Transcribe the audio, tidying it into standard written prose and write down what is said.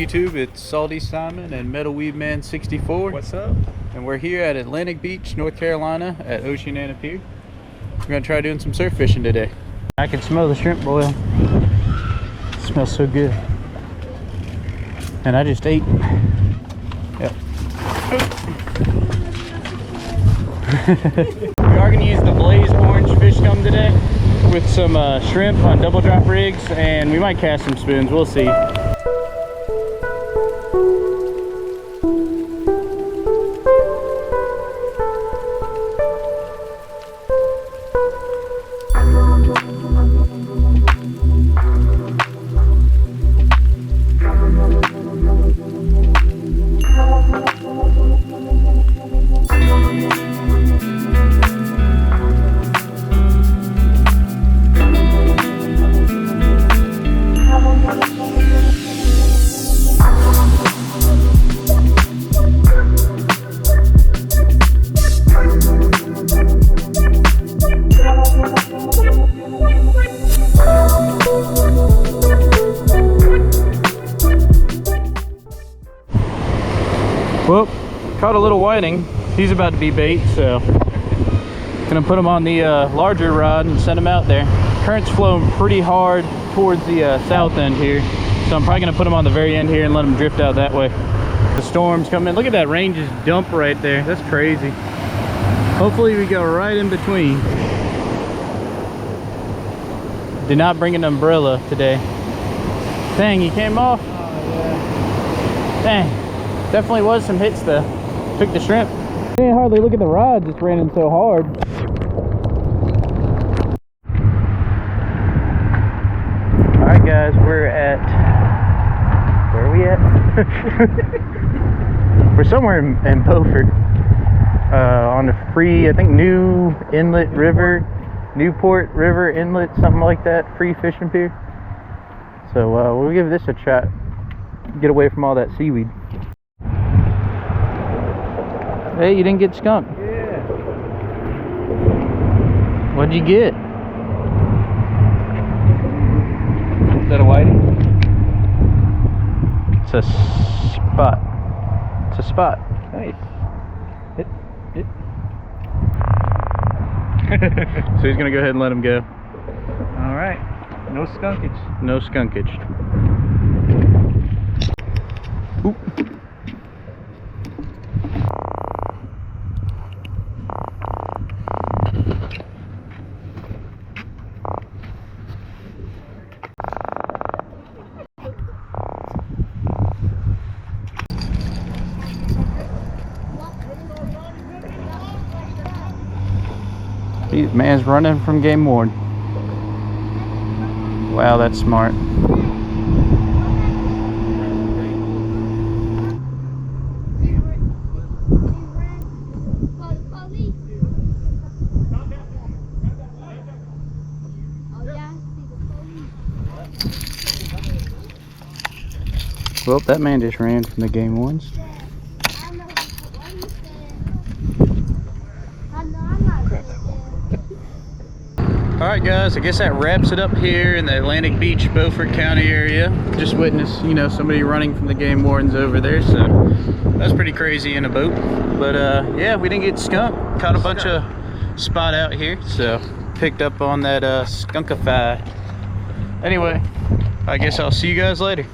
YouTube? It's Salty Simon and Metal Weed Man 64. What's up? And we're here at Atlantic Beach, North Carolina at Oceana Pier. We're gonna try doing some surf fishing today. I can smell the shrimp boil. It smells so good. And I just ate. Yep. We are gonna use the Blaze orange fish scum today with some shrimp on double drop rigs, and we might cast some spoons. We'll see. Well, caught a little whiting. He's about to be bait, so gonna put him on the larger rod and send him out there. Current's flowing pretty hard towards the south end here, so I'm probably gonna put him on the very end here and let him drift out that way. The storm's coming. Look at that rain just dump right there. That's crazy. Hopefully we go right in between. Did not bring an umbrella today. Dang, he came off. Oh, yeah. Dang. Definitely was some hits though. Took the shrimp. Can't hardly look at the rods, it's raining so hard. Alright guys, we're at, where are we at? We're somewhere in Beaufort. On the free, I think Newport River Inlet, something like that, free fishing pier. So we'll give this a shot. Get away from all that seaweed. Hey, you didn't get skunk. Yeah. What'd you get? Is that a whiting? It's a spot. It's a spot. Nice. Hit. So he's gonna go ahead and let him go. All right. No skunkage. No skunkage. Oop. Man's running from game warden. Wow, that's smart. Well, that man just ran from the game wardens. Alright guys, I guess that wraps it up here in the Atlantic Beach, Beaufort County area. Just witnessed, you know, somebody running from the game wardens over there, so that's pretty crazy in a boat. But yeah, we didn't get skunk. Caught a bunch of spot out here, so picked up on that skunkify. Anyway, I guess I'll see you guys later.